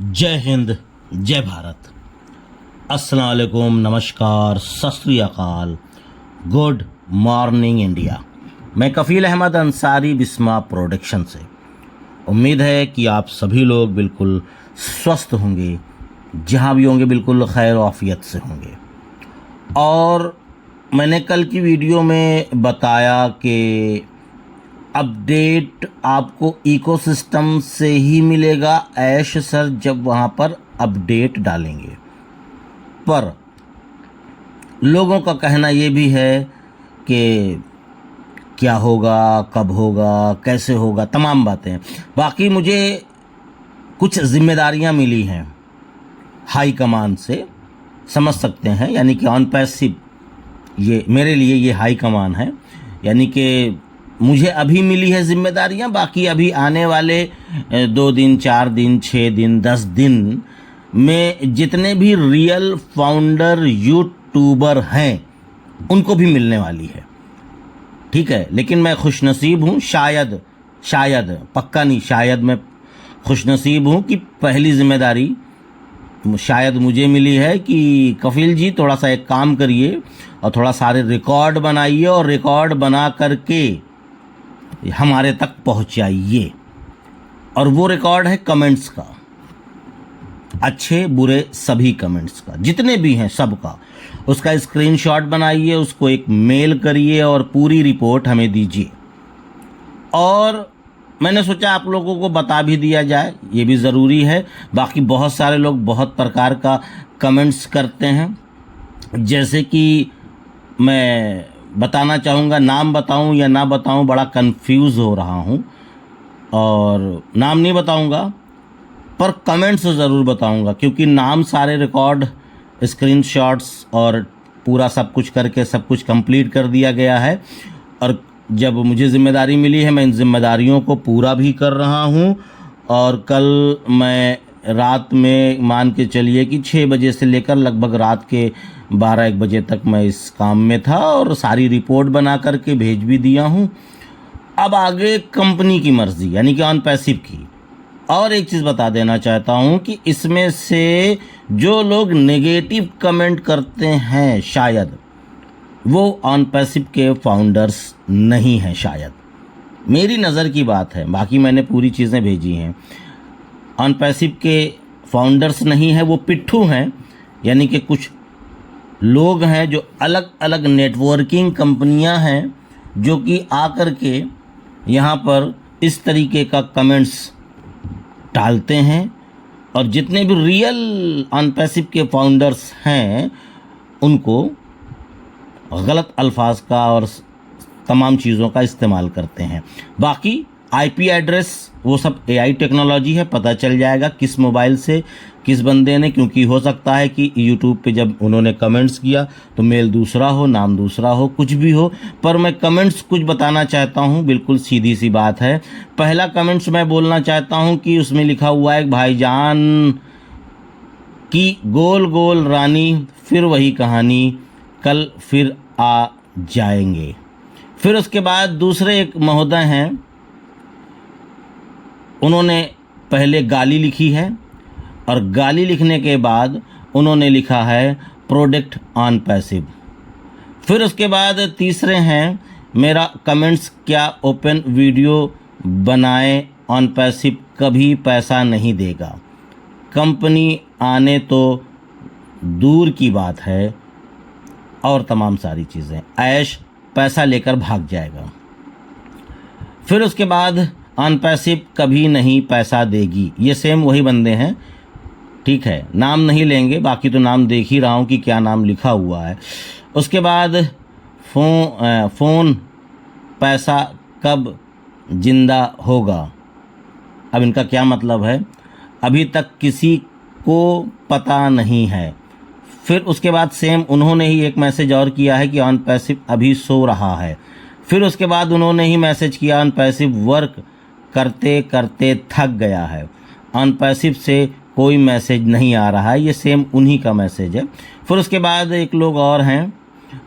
जय हिंद, जय भारत, अस्सलाम वालेकुम, नमस्कार, सत श्री अकाल, गुड मॉर्निंग इंडिया। मैं कफ़ील अहमद अंसारी, बिस्मा प्रोडक्शन से। उम्मीद है कि आप सभी लोग बिल्कुल स्वस्थ होंगे, जहाँ भी होंगे बिल्कुल खैर आफियत से होंगे। और मैंने कल की वीडियो में बताया कि अपडेट आपको इकोसिस्टम से ही मिलेगा ऐश सर जब वहाँ पर अपडेट डालेंगे। पर लोगों का कहना ये भी है कि क्या होगा, कब होगा, कैसे होगा, तमाम बातें। बाकी मुझे कुछ जिम्मेदारियां मिली हैं हाई कमान से, समझ सकते हैं, यानी कि ऑन पैसिव ये मेरे लिए ये हाई कमान है। यानी कि मुझे अभी मिली है जिम्मेदारियां, बाकी अभी आने वाले 2 दिन, 4 दिन, 6 दिन, 10 दिन में जितने भी रियल फाउंडर यूट्यूबर हैं उनको भी मिलने वाली है। ठीक है, लेकिन मैं खुशनसीब हूँ, शायद पक्का नहीं, शायद मैं खुशनसीब हूँ कि पहली जिम्मेदारी शायद मुझे मिली है कि कफील जी थोड़ा सा एक काम करिए और थोड़ा सारे रिकॉर्ड बनाइए और रिकॉर्ड बना करके हमारे तक पहुंचाइए। और वो रिकॉर्ड है कमेंट्स का, अच्छे बुरे सभी कमेंट्स का, जितने भी हैं सबका। उसका स्क्रीनशॉट बनाइए, उसको एक मेल करिए और पूरी रिपोर्ट हमें दीजिए। और मैंने सोचा आप लोगों को बता भी दिया जाए, ये भी ज़रूरी है। बाकी बहुत सारे लोग बहुत प्रकार का कमेंट्स करते हैं, जैसे कि मैं बताना चाहूँगा, नाम बताऊँ या ना बताऊँ, बड़ा कंफ्यूज हो रहा हूँ। और नाम नहीं बताऊँगा पर कमेंट्स ज़रूर बताऊँगा, क्योंकि नाम सारे रिकॉर्ड, स्क्रीनशॉट्स और पूरा सब कुछ करके सब कुछ कंप्लीट कर दिया गया है। और जब मुझे ज़िम्मेदारी मिली है मैं इन जिम्मेदारियों को पूरा भी कर रहा हूँ। और कल मैं रात में मान के चलिए कि 6 बजे से लेकर लगभग रात के 12-1 बजे तक मैं इस काम में था और सारी रिपोर्ट बना करके भेज भी दिया हूँ। अब आगे कंपनी की मर्ज़ी, यानी कि ऑन पैसिव की। और एक चीज़ बता देना चाहता हूँ कि इसमें से जो लोग नेगेटिव कमेंट करते हैं शायद वो ऑन पैसिव के फाउंडर्स नहीं हैं, शायद मेरी नज़र की बात है। बाकी मैंने पूरी चीज़ें भेजी हैं। ऑन पैसिव के फाउंडर्स नहीं हैं, वो पिट्ठू हैं, यानी कि कुछ लोग हैं जो अलग अलग नेटवर्किंग कंपनियां हैं जो कि आकर के यहाँ पर इस तरीके का कमेंट्स डालते हैं। और जितने भी रियल ऑन पैसिव के फाउंडर्स हैं उनको गलत अल्फाज का और तमाम चीज़ों का इस्तेमाल करते हैं। बाकी आईपी एड्रेस वो सब एआई टेक्नोलॉजी है, पता चल जाएगा किस मोबाइल से किस बंदे ने, क्योंकि हो सकता है कि यूट्यूब पे जब उन्होंने कमेंट्स किया तो मेल दूसरा हो, नाम दूसरा हो, कुछ भी हो। पर मैं कमेंट्स कुछ बताना चाहता हूँ, बिल्कुल सीधी सी बात है। पहला कमेंट्स मैं बोलना चाहता हूँ कि उसमें लिखा हुआ है भाईजान की गोल गोल रानी, फिर वही कहानी, कल फिर आ जाएंगे। फिर उसके बाद दूसरे एक महोदय हैं, उन्होंने पहले गाली लिखी है और गाली लिखने के बाद उन्होंने लिखा है प्रोडक्ट ऑन पैसिव। फिर उसके बाद तीसरे हैं, मेरा कमेंट्स क्या ओपन वीडियो बनाए, ऑन पैसिव कभी पैसा नहीं देगा, कंपनी आने तो दूर की बात है, और तमाम सारी चीज़ें, ऐश पैसा लेकर भाग जाएगा। फिर उसके बाद ऑन पैसिव कभी नहीं पैसा देगी, ये सेम वही बंदे हैं। ठीक है, नाम नहीं लेंगे, बाकी तो नाम देख ही रहा हूँ कि क्या नाम लिखा हुआ है। उसके बाद फ़ोन पैसा कब जिंदा होगा, अब इनका क्या मतलब है, अभी तक किसी को पता नहीं है। फिर उसके बाद सेम उन्होंने ही एक मैसेज और किया है कि ऑन पैसिव अभी सो रहा है। फिर उसके बाद उन्होंने ही मैसेज किया ऑन पैसिव वर्क करते करते थक गया है, ऑन पैसिव से कोई मैसेज नहीं आ रहा है। ये सेम उन्हीं का मैसेज है। फिर उसके बाद एक लोग और हैं,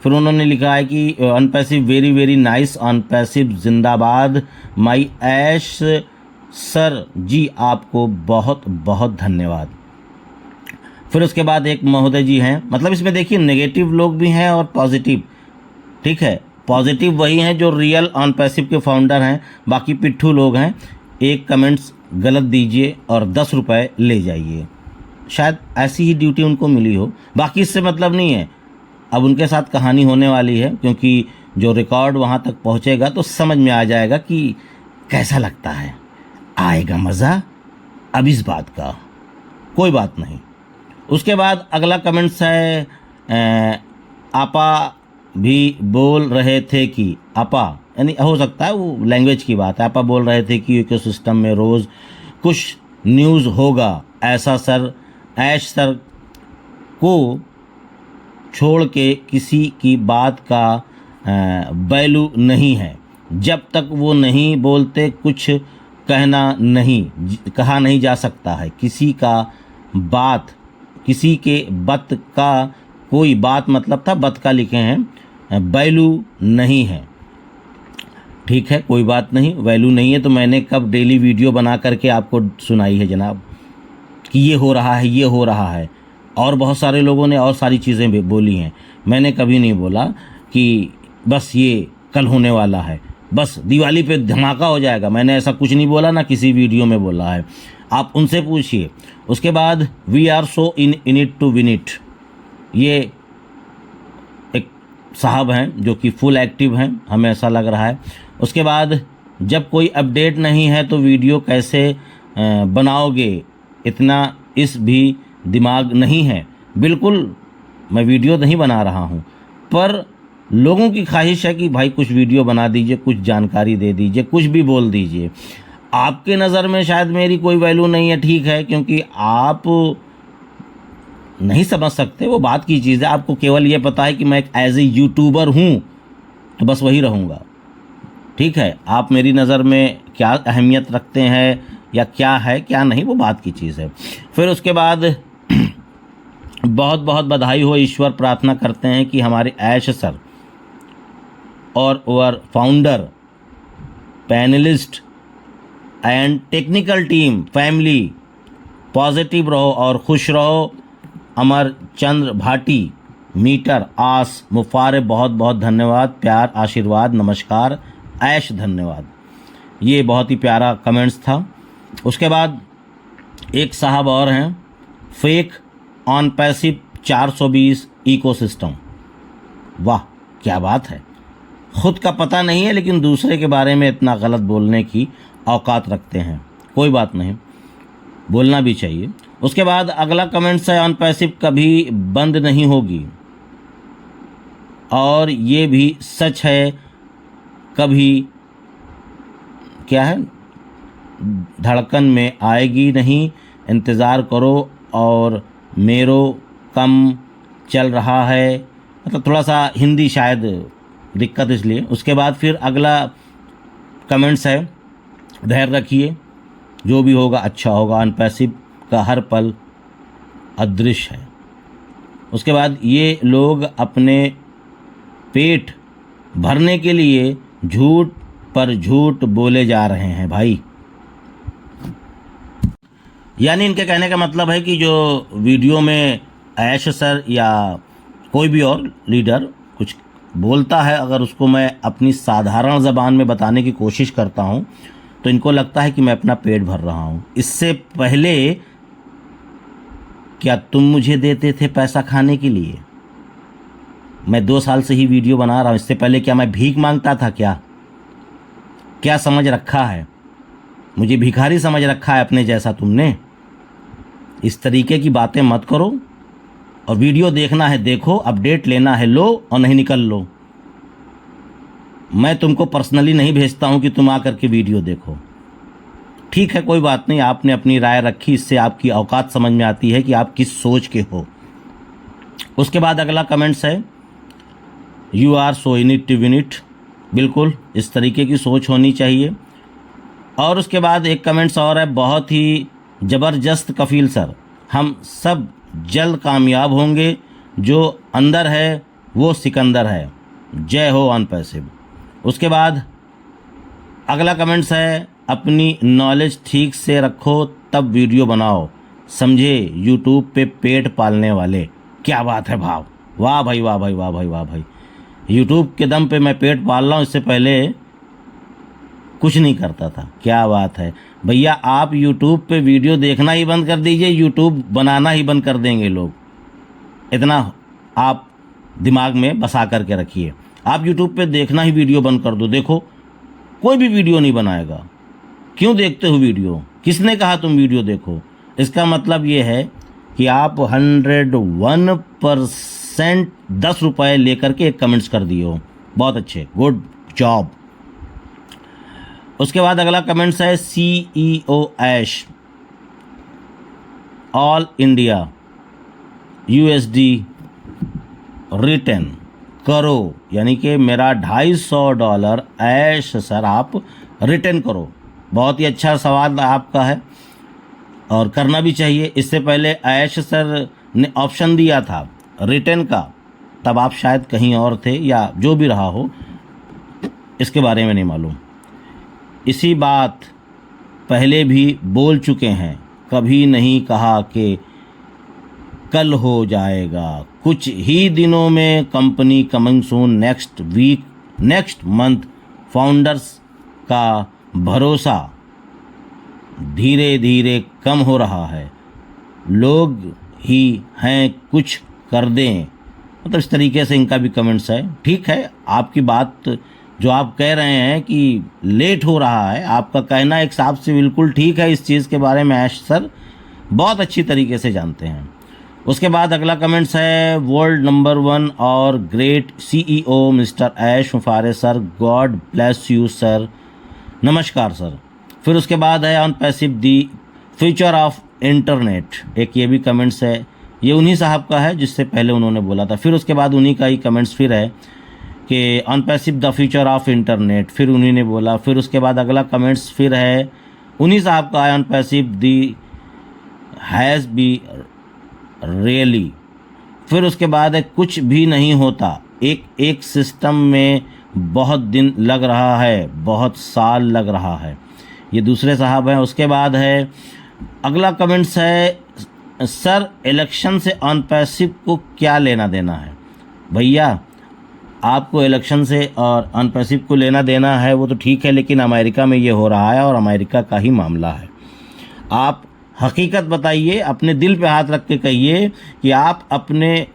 फिर उन्होंने लिखा है कि on passive very very nice, on passive जिंदाबाद, माई ऐश सर जी आपको बहुत बहुत धन्यवाद। फिर उसके बाद एक महोदय जी हैं, मतलब इसमें देखिए नेगेटिव लोग भी हैं और पॉजिटिव, ठीक है। पॉजिटिव वही हैं जो रियल ऑन पैसिव के फाउंडर हैं, बाकी पिट्ठू लोग हैं। एक कमेंट्स गलत दीजिए और 10 रुपये ले जाइए, शायद ऐसी ही ड्यूटी उनको मिली हो, बाकी इससे मतलब नहीं है। अब उनके साथ कहानी होने वाली है, क्योंकि जो रिकॉर्ड वहाँ तक पहुँचेगा तो समझ में आ जाएगा कि कैसा लगता है, आएगा मज़ा अब इस बात का, कोई बात नहीं। उसके बाद अगला कमेंट्स है, आपा भी बोल रहे थे कि, आपा यानी हो सकता है वो लैंग्वेज की बात है, आपा बोल रहे थे कि इकोसिस्टम में रोज़ कुछ न्यूज़ होगा, ऐसा सर ऐश सर को छोड़ के किसी की बात का वैल्यू नहीं है, जब तक वो नहीं बोलते कुछ कहा नहीं जा सकता है, किसी के बत का कोई बात, मतलब था बत का लिखे हैं, वैल्यू नहीं है। ठीक है, कोई बात नहीं, वैल्यू नहीं है तो मैंने कब डेली वीडियो बना करके आपको सुनाई है जनाब कि ये हो रहा है, ये हो रहा है। और बहुत सारे लोगों ने और सारी चीज़ें भी बोली हैं, मैंने कभी नहीं बोला कि बस ये कल होने वाला है, बस दिवाली पे धमाका हो जाएगा, मैंने ऐसा कुछ नहीं बोला, ना किसी वीडियो में बोला है, आप उनसे पूछिए। उसके बाद we are so in it to win it, ये एक साहब हैं जो कि फुल एक्टिव हैं, हमें ऐसा लग रहा है। उसके बाद जब कोई अपडेट नहीं है तो वीडियो कैसे बनाओगे, इतना इस भी दिमाग नहीं है। बिल्कुल मैं वीडियो नहीं बना रहा हूँ, पर लोगों की ख्वाहिश है कि भाई कुछ वीडियो बना दीजिए, कुछ जानकारी दे दीजिए, कुछ भी बोल दीजिए। आपके नज़र में शायद मेरी कोई वैल्यू नहीं है, ठीक है, क्योंकि आप नहीं समझ सकते, वो बात की चीज़ है। आपको केवल ये पता है कि मैं एक एज ए यूट्यूबर हूँ तो बस वही रहूँगा, ठीक है। आप मेरी नज़र में क्या अहमियत रखते हैं या क्या है क्या नहीं, वो बात की चीज़ है। फिर उसके बाद बहुत बहुत बधाई हो, ईश्वर प्रार्थना करते हैं कि हमारे ऐश सर और founder, panelist and technical team family positive रहो और खुश रहो। अमर चंद्र भाटी, मीटर आस मुफारे, बहुत बहुत धन्यवाद, प्यार आशीर्वाद नमस्कार, ऐश धन्यवाद। ये बहुत ही प्यारा कमेंट्स था। उसके बाद एक साहब और हैं, फेक ऑन पैसिव 420 इकोसिस्टम, वाह क्या बात है, खुद का पता नहीं है लेकिन दूसरे के बारे में इतना गलत बोलने की औकात रखते हैं, कोई बात नहीं, बोलना भी चाहिए। उसके बाद अगला कमेंट्स है, ऑन पैसिव कभी बंद नहीं होगी और ये भी सच है, कभी क्या है धड़कन में आएगी नहीं, इंतज़ार करो और मेरो कम चल रहा है, मतलब थोड़ा सा हिंदी शायद दिक्कत इसलिए। उसके बाद फिर अगला कमेंट्स है, धैर्य रखिए, जो भी होगा अच्छा होगा, अनपैसिव का हर पल अदृश्य है। उसके बाद ये लोग अपने पेट भरने के लिए झूठ पर झूठ बोले जा रहे हैं भाई, यानी इनके कहने का मतलब है कि जो वीडियो में ऐश सर या कोई भी और लीडर कुछ बोलता है, अगर उसको मैं अपनी साधारण ज़बान में बताने की कोशिश करता हूँ तो इनको लगता है कि मैं अपना पेट भर रहा हूँ। इससे पहले क्या तुम मुझे देते थे पैसा खाने के लिए? मैं 2 साल से ही वीडियो बना रहा हूँ, इससे पहले क्या मैं भीख मांगता था? क्या समझ रखा है? मुझे भिखारी समझ रखा है अपने जैसा तुमने? इस तरीके की बातें मत करो, और वीडियो देखना है देखो, अपडेट लेना है लो, और नहीं निकल लो। मैं तुमको पर्सनली नहीं भेजता हूं कि तुम आकर के वीडियो देखो, ठीक है, कोई बात नहीं, आपने अपनी राय रखी, इससे आपकी औकात समझ में आती है कि आप किस सोच के हो। उसके बाद अगला कमेंट्स है, you are so in it to win it, बिल्कुल इस तरीके की सोच होनी चाहिए। और उसके बाद एक कमेंट्स और है, बहुत ही ज़बरदस्त कफील सर, हम सब जल्द कामयाब होंगे, जो अंदर है वो सिकंदर है, जय हो ऑन पैसिव। उसके बाद अगला कमेंट्स है, अपनी नॉलेज ठीक से रखो तब वीडियो बनाओ, समझे यूट्यूब पे पेट पालने वाले। क्या बात है भाव, वाह भाई वाह भाई वाह भाई वाह भाई। यूट्यूब के दम पे मैं पेट पाल रहा हूँ, इससे पहले कुछ नहीं करता था। क्या बात है भैया, आप यूट्यूब पे वीडियो देखना ही बंद कर दीजिए, यूट्यूब बनाना ही बंद कर देंगे लोग। इतना आप दिमाग में बसा करके रखिए। आप यूट्यूब पे देखना ही वीडियो बंद कर दो, देखो कोई भी वीडियो नहीं बनाएगा। क्यों देखते हो वीडियो? किसने कहा तुम वीडियो देखो? इसका मतलब ये है कि आप 101% 10 रुपये लेकर के एक कमेंट्स कर दिए हो। बहुत अच्छे, गुड जॉब। उसके बाद अगला कमेंट्स है CEO ऐश, ऑल इंडिया USD रिटर्न करो, यानी कि मेरा $250 ऐश सर आप रिटर्न करो। बहुत ही अच्छा सवाल आपका है और करना भी चाहिए। इससे पहले ऐश सर ने ऑप्शन दिया था रिटर्न का, तब आप शायद कहीं और थे या जो भी रहा हो, इसके बारे में नहीं मालूम। इसी बात पहले भी बोल चुके हैं, कभी नहीं कहा कि कल हो जाएगा। कुछ ही दिनों में company coming soon, next week, next month. Founders का भरोसा धीरे धीरे कम हो रहा है, लोग ही हैं कुछ कर दें। मतलब इस तरीके से इनका भी कमेंट्स है। ठीक है, आपकी बात जो आप कह रहे हैं कि लेट हो रहा है, आपका कहना एक हिसाब से बिल्कुल ठीक है। इस चीज़ के बारे में ऐश सर बहुत अच्छी तरीके से जानते हैं। उसके बाद अगला कमेंट्स है वर्ल्ड नंबर 1 और ग्रेट CEO मिस्टर ऐश मुफारे sir, god bless you sir, नमस्कार सर। फिर उसके बाद है on passive the future of internet, एक ये भी कमेंट्स है, ये उन्हीं साहब का है जिससे पहले उन्होंने बोला था। फिर उसके बाद उन्हीं का ही कमेंट्स फिर है कि on passive the future of internet, फिर उन्हीं ने बोला। फिर उसके बाद अगला कमेंट्स फिर है उन्हीं साहब का है, on passive the has be really. फिर उसके बाद है कुछ भी नहीं होता, एक सिस्टम में बहुत दिन लग रहा है, बहुत साल लग रहा है, ये दूसरे साहब हैं। उसके बाद है अगला कमेंट्स है सर इलेक्शन से ऑन पैसिव को क्या लेना देना है? भैया आपको इलेक्शन से और ऑन पैसिव को लेना देना है वो तो ठीक है, लेकिन अमेरिका में ये हो रहा है और अमेरिका का ही मामला है। आप हकीकत बताइए, अपने दिल पे हाथ रख के कहिए कि आप अपने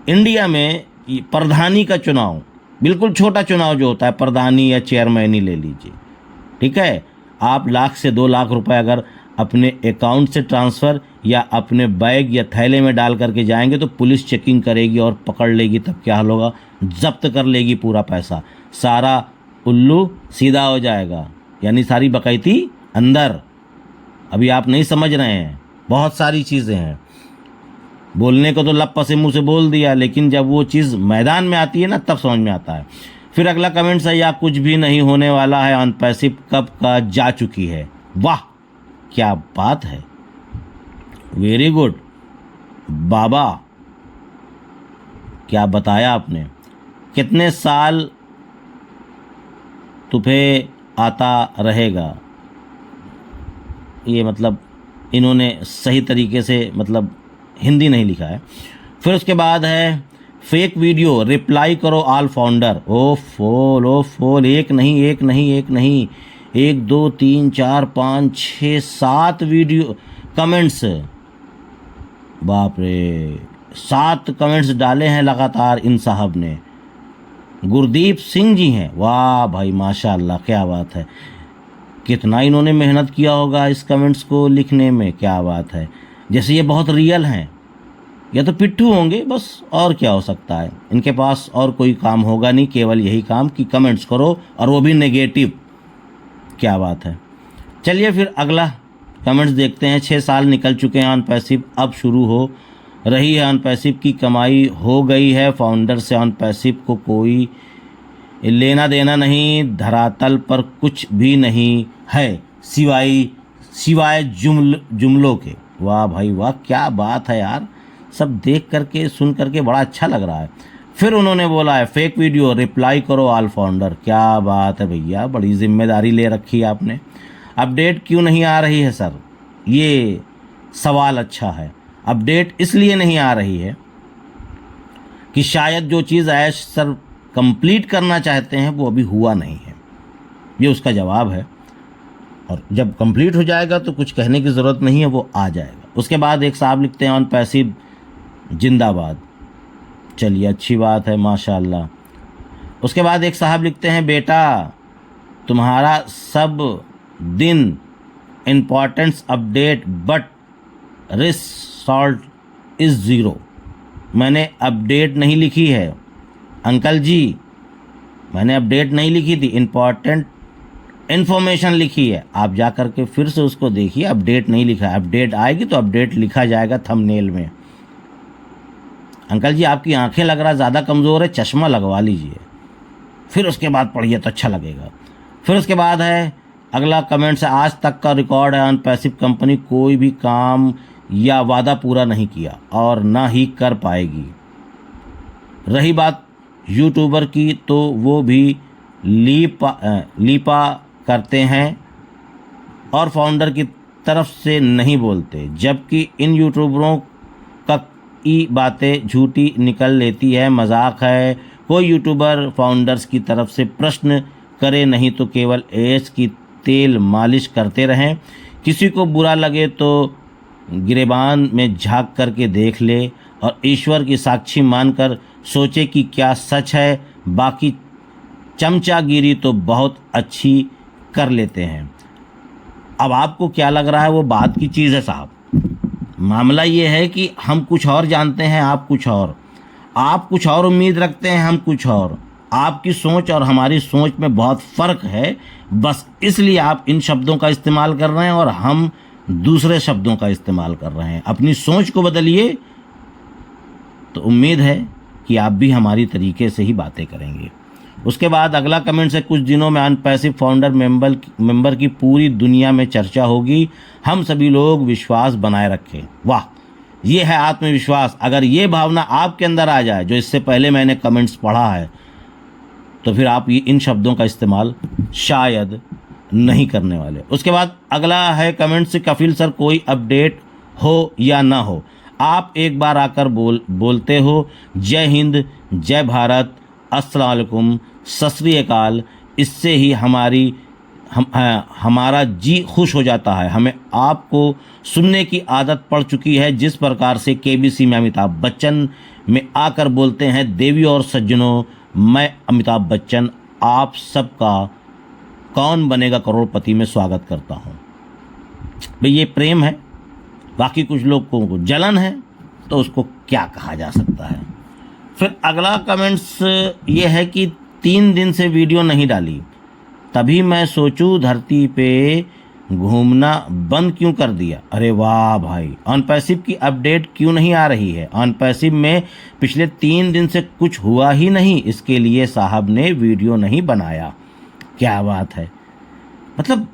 इंडिया में प्रधानी का चुनाव, बिल्कुल छोटा चुनाव जो होता है, प्रधानी या चेयरमैन ही ले लीजिए, ठीक है। आप लाख से 2 लाख रुपए अगर अपने अकाउंट से ट्रांसफ़र या अपने बैग या थैले में डाल करके जाएंगे तो पुलिस चेकिंग करेगी और पकड़ लेगी, तब क्या हाल होगा? जब्त कर लेगी पूरा पैसा, सारा उल्लू सीधा हो जाएगा, यानी सारी बकैती अंदर। अभी आप नहीं समझ रहे हैं, बहुत सारी चीज़ें हैं। बोलने को तो लप से मुँह से बोल दिया, लेकिन जब वो चीज़ मैदान में आती है ना तब समझ में आता है। फिर अगला कमेंट्स है या कुछ भी नहीं होने वाला है, ऑन पैसिव कब का जा चुकी है। वाह क्या बात है, वेरी गुड बाबा, क्या बताया आपने। कितने साल तुम्हें आता रहेगा, ये मतलब इन्होंने सही तरीके से मतलब हिंदी नहीं लिखा है। फिर उसके बाद है फेक वीडियो रिप्लाई करो ऑल फाउंडर। ओ फोल, एक नहीं 1 2 3 4 5 6 7 वीडियो कमेंट्स, बाप रे 7 कमेंट्स डाले हैं लगातार इन साहब ने। गुरदीप सिंह जी हैं, वाह भाई माशाल्लाह, क्या बात है। कितना इन्होंने मेहनत किया होगा इस कमेंट्स को लिखने में, क्या बात है। जैसे ये बहुत रियल हैं, या तो पिट्ठू होंगे बस, और क्या हो सकता है। इनके पास और कोई काम होगा नहीं, केवल यही काम कि कमेंट्स करो, और वो भी नेगेटिव। क्या बात है। चलिए फिर अगला कमेंट्स देखते हैं। 6 साल निकल चुके हैं ऑन पैसिव, अब शुरू हो रही है ऑन पैसिव की कमाई, हो गई है फाउंडर से ऑन पैसिव को कोई लेना देना नहीं, धरातल पर कुछ भी नहीं है सिवाय जुमलों के। वाह भाई वाह, क्या बात है यार, सब देख करके सुन करके बड़ा अच्छा लग रहा है। फिर उन्होंने बोला है फेक वीडियो, रिप्लाई करो ऑल फाउंडर। क्या बात है भैया, बड़ी जिम्मेदारी ले रखी है आपने। अपडेट क्यों नहीं आ रही है सर, ये सवाल अच्छा है। अपडेट इसलिए नहीं आ रही है कि शायद जो चीज़ ऐश सर कंप्लीट करना चाहते हैं वो अभी हुआ नहीं है, ये उसका जवाब है। और जब कंप्लीट हो जाएगा तो कुछ कहने की ज़रूरत नहीं है, वो आ जाएगा। उसके बाद एक साहब लिखते हैं ऑन पैसिव जिंदाबाद। चलिए अच्छी बात है, माशाल्लाह। उसके बाद एक साहब लिखते हैं बेटा तुम्हारा सब दिन importance update but result is zero. मैंने अपडेट नहीं लिखी है अंकल जी, मैंने अपडेट नहीं लिखी थी, इम्पॉर्टेंट इन्फॉर्मेशन लिखी है। आप जा कर के फिर से उसको देखिए, अपडेट नहीं लिखा है। अपडेट आएगी तो अपडेट लिखा जाएगा थंबनेल में। अंकल जी आपकी आंखें लग रहा ज़्यादा कमज़ोर है, चश्मा लगवा लीजिए, फिर उसके बाद पढ़िए तो अच्छा लगेगा। फिर उसके बाद है अगला कमेंट है, आज तक का रिकॉर्ड है ऑन पैसिव कंपनी कोई भी काम या वादा पूरा नहीं किया और ना ही कर पाएगी। रही बात यूट्यूबर की तो वो भी लीपा करते हैं और फाउंडर की तरफ से नहीं बोलते, जबकि इन यूट्यूबरों का की बातें झूठी निकल लेती है, मजाक है। कोई यूट्यूबर फाउंडर्स की तरफ से प्रश्न करे नहीं तो केवल ऐश की तेल मालिश करते रहें। किसी को बुरा लगे तो गिरेबान में झांक करके देख ले और ईश्वर की साक्षी मानकर सोचे कि क्या सच है। बाकी चमचागिरी तो बहुत अच्छी कर लेते हैं। अब आपको क्या लग रहा है वो बात की चीज़ है साहब। मामला ये है कि हम कुछ और जानते हैं, आप कुछ और, आप कुछ और उम्मीद रखते हैं, हम कुछ और। आपकी सोच और हमारी सोच में बहुत फ़र्क है, बस इसलिए आप इन शब्दों का इस्तेमाल कर रहे हैं और हम दूसरे शब्दों का इस्तेमाल कर रहे हैं। अपनी सोच को बदलिए तो उम्मीद है कि आप भी हमारी तरीके से ही बातें करेंगे। उसके बाद अगला कमेंट है, कुछ दिनों में अनपैसिव फाउंडर मेंबर की पूरी दुनिया में चर्चा होगी, हम सभी लोग विश्वास बनाए रखें। वाह, ये है आत्मविश्वास। अगर ये भावना आपके अंदर आ जाए, जो इससे पहले मैंने कमेंट्स पढ़ा है, तो फिर आप ये इन शब्दों का इस्तेमाल शायद नहीं करने वाले। उसके बाद अगला है कमेंट से, कपिल सर कोई अपडेट हो या ना हो, आप एक बार आकर बोलते हो जय हिंद, जय भारत, अस्सलाम वालेकुम, सत श्री अकाल। इससे ही हमारा जी खुश हो जाता है। हमें आपको सुनने की आदत पड़ चुकी है। जिस प्रकार से केबीसी में अमिताभ बच्चन में आकर बोलते हैं, देवी और सज्जनों, मैं अमिताभ बच्चन आप सबका कौन बनेगा करोड़पति में स्वागत करता हूँ। भाई ये प्रेम है, बाकी कुछ लोगों को जलन है, तो उसको क्या कहा जा सकता है। फिर अगला कमेंट्स ये है कि 3 दिन से वीडियो नहीं डाली, तभी मैं सोचूं धरती पे घूमना बंद क्यों कर दिया। अरे वाह भाई, ऑन पैसिव की अपडेट क्यों नहीं आ रही है। ऑन पैसिव में पिछले 3 दिन से कुछ हुआ ही नहीं, इसके लिए साहब ने वीडियो नहीं बनाया। क्या बात है, मतलब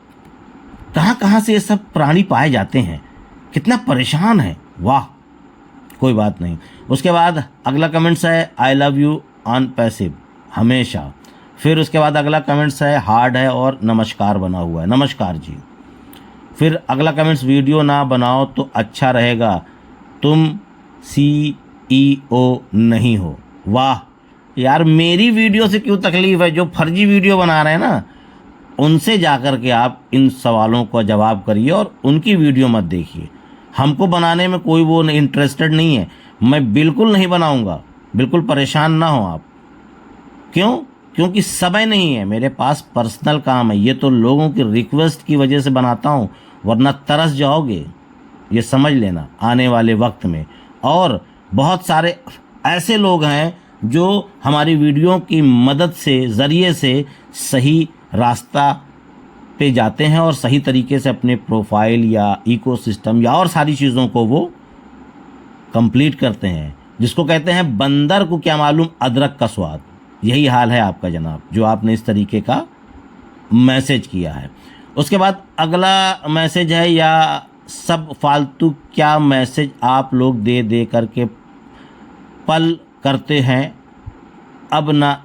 कहाँ कहाँ से ये सब प्राणी पाए जाते हैं, कितना परेशान है। वाह, कोई बात नहीं। उसके बाद अगला कमेंट्स है, I love you on passive हमेशा। फिर उसके बाद अगला कमेंट्स है, हार्ड है और नमस्कार बना हुआ है, नमस्कार जी। फिर अगला कमेंट्स, वीडियो ना बनाओ तो अच्छा रहेगा, तुम CEO नहीं हो। वाह यार, मेरी वीडियो से क्यों तकलीफ है, जो फर्जी वीडियो बना रहे हैं ना, उनसे जाकर के आप इन सवालों का जवाब करिए और उनकी वीडियो मत देखिए। हमको बनाने में कोई वो इंटरेस्टेड नहीं है, मैं बिल्कुल नहीं बनाऊंगा, बिल्कुल परेशान ना हो आप। क्यों? क्योंकि समय नहीं है, मेरे पास पर्सनल काम है। ये तो लोगों की रिक्वेस्ट की वजह से बनाता हूँ, वरना तरस जाओगे, ये समझ लेना आने वाले वक्त में। और बहुत सारे ऐसे लोग हैं जो हमारी वीडियो की मदद से, ज़रिए से सही रास्ता पे जाते हैं और सही तरीके से अपने प्रोफाइल या इकोसिस्टम या और सारी चीज़ों को वो कंप्लीट करते हैं, जिसको कहते हैं बंदर को क्या मालूम अदरक का स्वाद। यही हाल है आपका जनाब, जो आपने इस तरीके का मैसेज किया है। उसके बाद अगला मैसेज है, या सब फालतू क्या मैसेज आप लोग दे करके पल करते हैं, अब न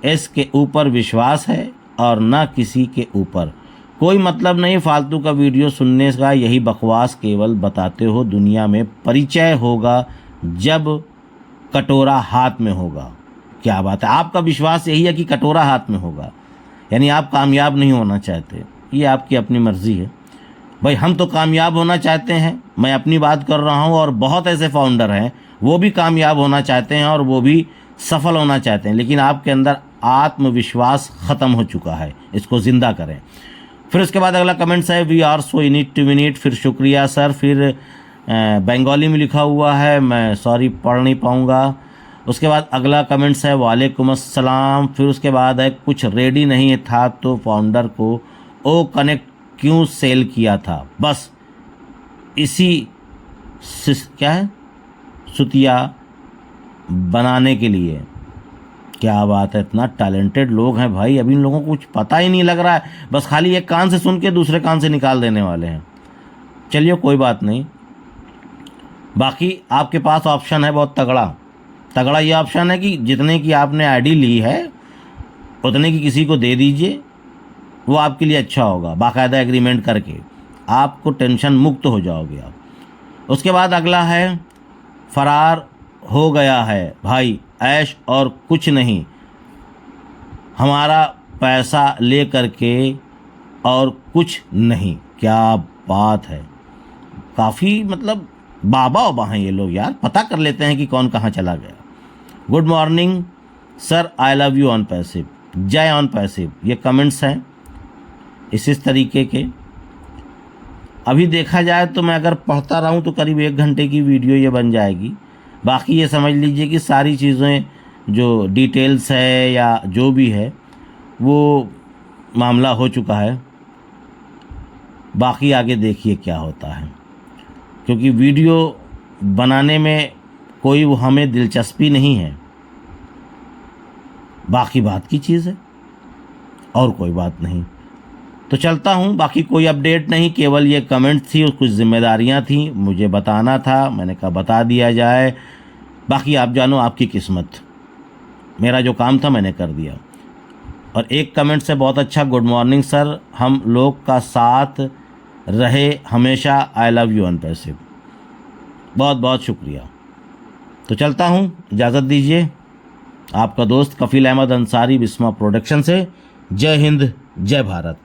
इसके ऊपर विश्वास है और न किसी के ऊपर। कोई मतलब नहीं फालतू का वीडियो सुनने का, यही बकवास केवल बताते हो। दुनिया में परिचय होगा जब कटोरा हाथ में होगा। क्या बात है, आपका विश्वास यही है कि कटोरा हाथ में होगा, यानी आप कामयाब नहीं होना चाहते। ये आपकी अपनी मर्ज़ी है भाई, हम तो कामयाब होना चाहते हैं। मैं अपनी बात कर रहा हूँ और बहुत ऐसे फाउंडर हैं वो भी कामयाब होना चाहते हैं और वो भी सफल होना चाहते हैं, लेकिन आपके अंदर आत्मविश्वास ख़त्म हो चुका है। इसको ज़िंदा करें। फिर उसके बाद अगला कमेंट्स है, we are so in it to win it. फिर शुक्रिया सर। फिर बंगाली में लिखा हुआ है, मैं सॉरी पढ़ नहीं पाऊँगा। उसके बाद अगला कमेंट्स है, वालेकुम अस्सलाम। फिर उसके बाद है, कुछ रेडी नहीं था तो फाउंडर को ओ कनेक्ट क्यों सेल किया था? बस इसी क्या है सुतिया बनाने के लिए। क्या बात है, इतना टैलेंटेड लोग हैं भाई, अभी इन लोगों को कुछ पता ही नहीं लग रहा है, बस खाली एक कान से सुन के दूसरे कान से निकाल देने वाले हैं। चलिए कोई बात नहीं, बाकी आपके पास ऑप्शन है बहुत तगड़ा ये ऑप्शन है कि जितने की आपने आईडी ली है उतने की किसी को दे दीजिए, वो आपके लिए अच्छा होगा। बाकायदा एग्रीमेंट करके आपको टेंशन मुक्त हो जाओगे आप। उसके बाद अगला है, फरार हो गया है भाई, ऐश और कुछ नहीं, हमारा पैसा ले करके और कुछ नहीं। क्या बात है, काफ़ी मतलब बाबा ओबा हैं ये लोग यार, पता कर लेते हैं कि कौन कहाँ चला गया। Good morning sir, I love you on passive, जय ऑन पैसिव। ये कमेंट्स हैं इस तरीके के। अभी देखा जाए तो मैं अगर पढ़ता रहूं तो करीब 1 घंटे की वीडियो ये बन जाएगी। बाकी ये समझ लीजिए कि सारी चीज़ें जो डिटेल्स है या जो भी है वो मामला हो चुका है। बाकी आगे देखिए क्या होता है, क्योंकि वीडियो बनाने में कोई वो हमें दिलचस्पी नहीं है, बाकी बात की चीज़ है और कोई बात नहीं। तो चलता हूँ, बाकी कोई अपडेट नहीं, केवल ये कमेंट थी, कुछ जिम्मेदारियाँ थी, मुझे बताना था, मैंने कहा बता दिया जाए। बाकी आप जानो आपकी किस्मत, मेरा जो काम था मैंने कर दिया। और एक कमेंट से बहुत अच्छा, गुड मॉर्निंग सर, हम लोग का साथ रहे हमेशा, I love you on passive. बहुत बहुत शुक्रिया। तो चलता हूँ, इजाज़त दीजिए। आपका दोस्त कफील अहमद अंसारी, बिस्मा प्रोडक्शन से। जय हिंद, जय भारत।